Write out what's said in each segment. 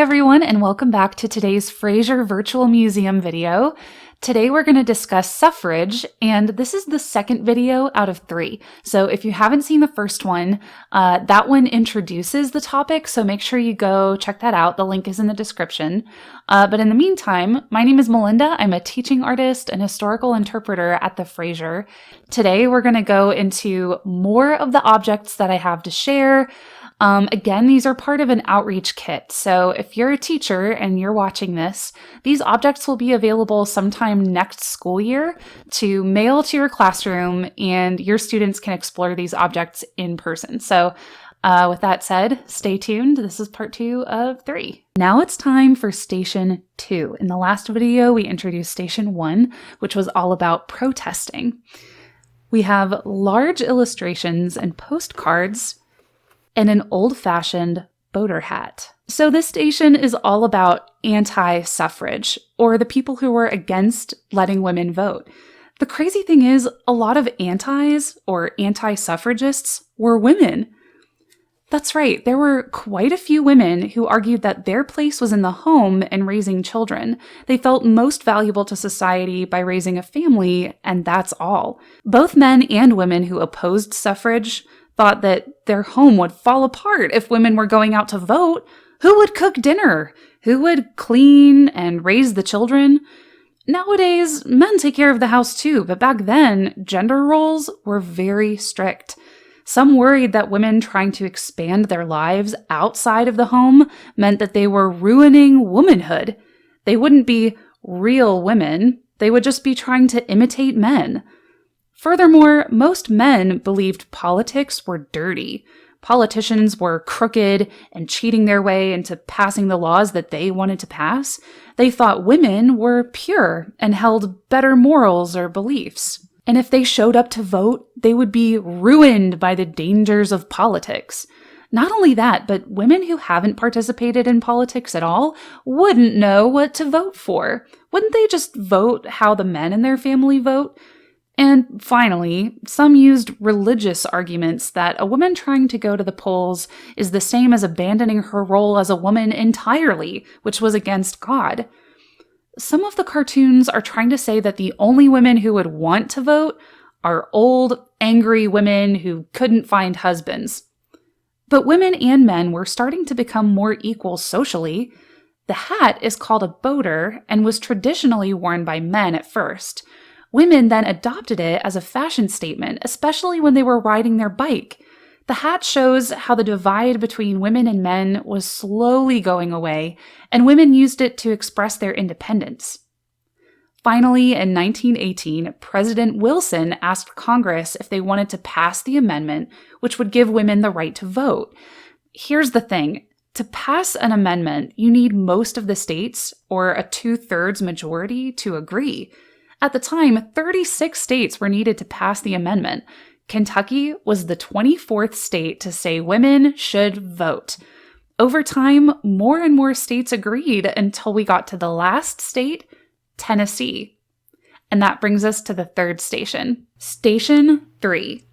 everyone, and welcome back to today's Frazier Virtual Museum video. Today we're going to discuss suffrage, and this is the second video out of 3. So if you haven't seen the first one, that one introduces the topic, so make sure you go check that out. The link is in the description. But in the meantime, my name is Melinda. I'm a teaching artist and historical interpreter at the Frazier. Today we're going to go into more of the objects that I have to share. Again, these are part of an outreach kit, so if you're a teacher and you're watching this, these objects will be available sometime next school year to mail to your classroom, and your students can explore these objects in person. So with that said, stay tuned. This is part 2 of 3. Now it's time for Station 2. In the last video, we introduced Station 1, which was all about protesting. We have large illustrations and postcards and an old-fashioned boater hat. So this station is all about anti-suffrage, or the people who were against letting women vote. The crazy thing is, a lot of antis, or anti-suffragists, were women. That's right, there were quite a few women who argued that their place was in the home and raising children. They felt most valuable to society by raising a family, and that's all. Both men and women who opposed suffrage thought that their home would fall apart if women were going out to vote. Who would cook dinner? Who would clean and raise the children? Nowadays, men take care of the house too, but back then, gender roles were very strict. Some worried that women trying to expand their lives outside of the home meant that they were ruining womanhood. They wouldn't be real women, they would just be trying to imitate men. Furthermore, most men believed politics were dirty. Politicians were crooked and cheating their way into passing the laws that they wanted to pass. They thought women were pure and held better morals or beliefs. And if they showed up to vote, they would be ruined by the dangers of politics. Not only that, but women who haven't participated in politics at all wouldn't know what to vote for. Wouldn't they just vote how the men in their family vote? And finally, some used religious arguments that a woman trying to go to the polls is the same as abandoning her role as a woman entirely, which was against God. Some of the cartoons are trying to say that the only women who would want to vote are old, angry women who couldn't find husbands. But women and men were starting to become more equal socially. The hat is called a boater and was traditionally worn by men at first. Women then adopted it as a fashion statement, especially when they were riding their bike. The hat shows how the divide between women and men was slowly going away, and women used it to express their independence. Finally, in 1918, President Wilson asked Congress if they wanted to pass the amendment, which would give women the right to vote. Here's the thing. To pass an amendment, you need most of the states, or a 2/3 majority, to agree. At the time, 36 states were needed to pass the amendment. Kentucky was the 24th state to say women should vote. Over time, more and more states agreed until we got to the last state, Tennessee. And that brings us to the third station. Station 3.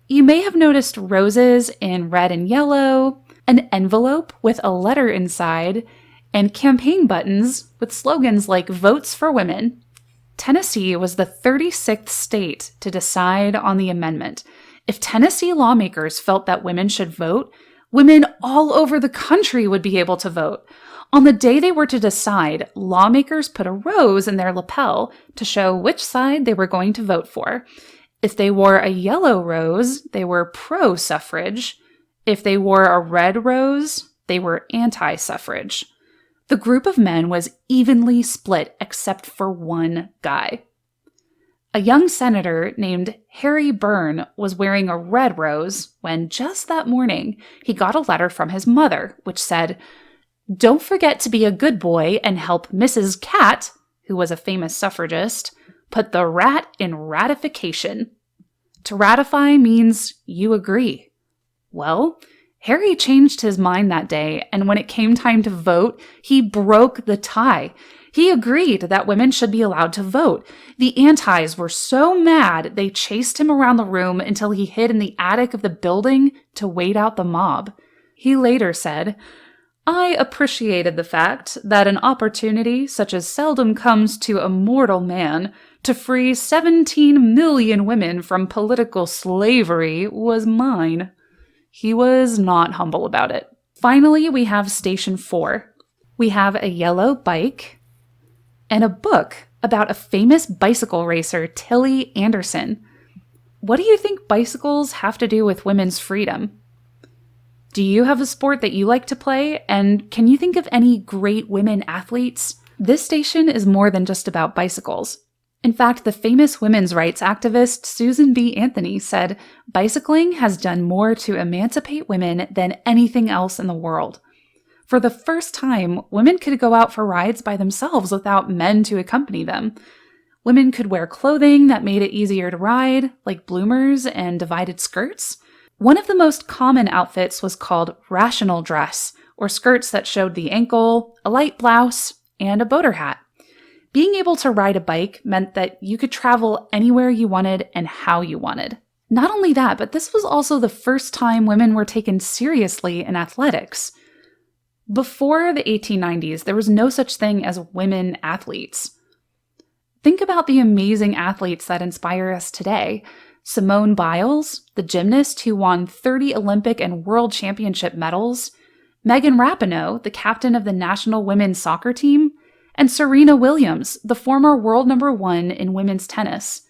You may have noticed roses in red and yellow, an envelope with a letter inside, and campaign buttons with slogans like "Votes for Women." Tennessee was the 36th state to decide on the amendment. If Tennessee lawmakers felt that women should vote, women all over the country would be able to vote. On the day they were to decide, lawmakers put a rose in their lapel to show which side they were going to vote for. If they wore a yellow rose, they were pro-suffrage. If they wore a red rose, they were anti-suffrage. The group of men was evenly split except for one guy. A young senator named Harry Byrne was wearing a red rose when just that morning he got a letter from his mother which said, "Don't forget to be a good boy and help Mrs. Cat," who was a famous suffragist, "put the rat in ratification." To ratify means you agree. Well, Harry changed his mind that day, and when it came time to vote, he broke the tie. He agreed that women should be allowed to vote. The antis were so mad they chased him around the room until he hid in the attic of the building to wait out the mob. He later said, I appreciated the fact that an opportunity such as seldom comes to a mortal man to free 17 million women from political slavery was mine. He was not humble about it. Finally, we have Station 4. We have a yellow bike and a book about a famous bicycle racer, Tilly Anderson. What do you think bicycles have to do with women's freedom? Do you have a sport that you like to play? And can you think of any great women athletes? This station is more than just about bicycles. In fact, the famous women's rights activist Susan B. Anthony said, "Bicycling has done more to emancipate women than anything else in the world." For the first time, women could go out for rides by themselves without men to accompany them. Women could wear clothing that made it easier to ride, like bloomers and divided skirts. One of the most common outfits was called rational dress, or skirts that showed the ankle, a light blouse, and a boater hat. Being able to ride a bike meant that you could travel anywhere you wanted and how you wanted. Not only that, but this was also the first time women were taken seriously in athletics. Before the 1890s, there was no such thing as women athletes. Think about the amazing athletes that inspire us today. Simone Biles, the gymnast who won 30 Olympic and World Championship medals, Megan Rapinoe, the captain of the national women's soccer team, and Serena Williams, the former world #1 in women's tennis.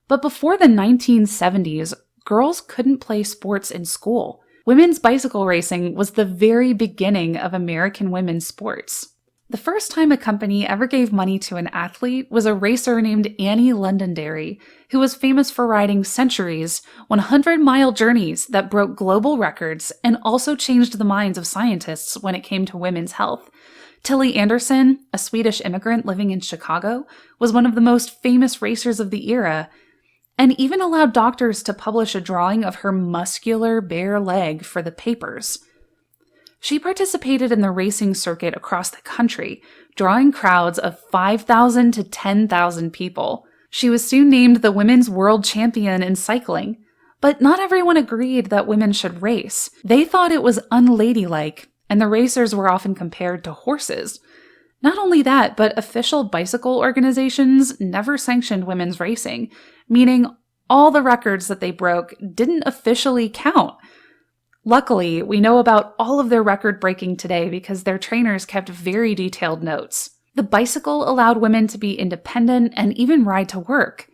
But before the 1970s, girls couldn't play sports in school. Women's bicycle racing was the very beginning of American women's sports. The first time a company ever gave money to an athlete was a racer named Annie Londonderry, who was famous for riding Centuries, 100-mile journeys that broke global records and also changed the minds of scientists when it came to women's health. Tilly Anderson, a Swedish immigrant living in Chicago, was one of the most famous racers of the era, and even allowed doctors to publish a drawing of her muscular bare leg for the papers. She participated in the racing circuit across the country, drawing crowds of 5,000 to 10,000 people. She was soon named the women's world champion in cycling, but not everyone agreed that women should race. They thought it was unladylike, and the racers were often compared to horses. Not only that, but official bicycle organizations never sanctioned women's racing, meaning all the records that they broke didn't officially count. Luckily, we know about all of their record-breaking today because their trainers kept very detailed notes. The bicycle allowed women to be independent and even ride to work.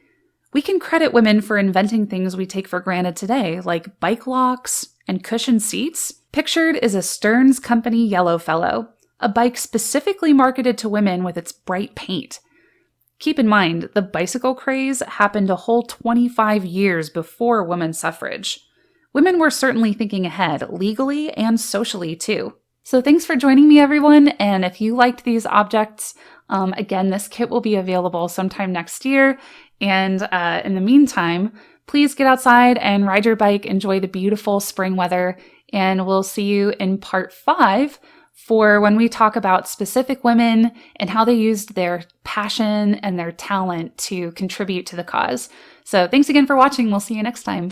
We can credit women for inventing things we take for granted today, like bike locks and cushioned seats. Pictured is a Stearns Company Yellowfellow, a bike specifically marketed to women with its bright paint. Keep in mind, the bicycle craze happened a whole 25 years before woman suffrage. Women were certainly thinking ahead, legally and socially too. So thanks for joining me, everyone, and if you liked these objects, again, this kit will be available sometime next year, and in the meantime, please get outside and ride your bike, enjoy the beautiful spring weather, and we'll see you in part 5 for when we talk about specific women and how they used their passion and their talent to contribute to the cause. So thanks again for watching. We'll see you next time.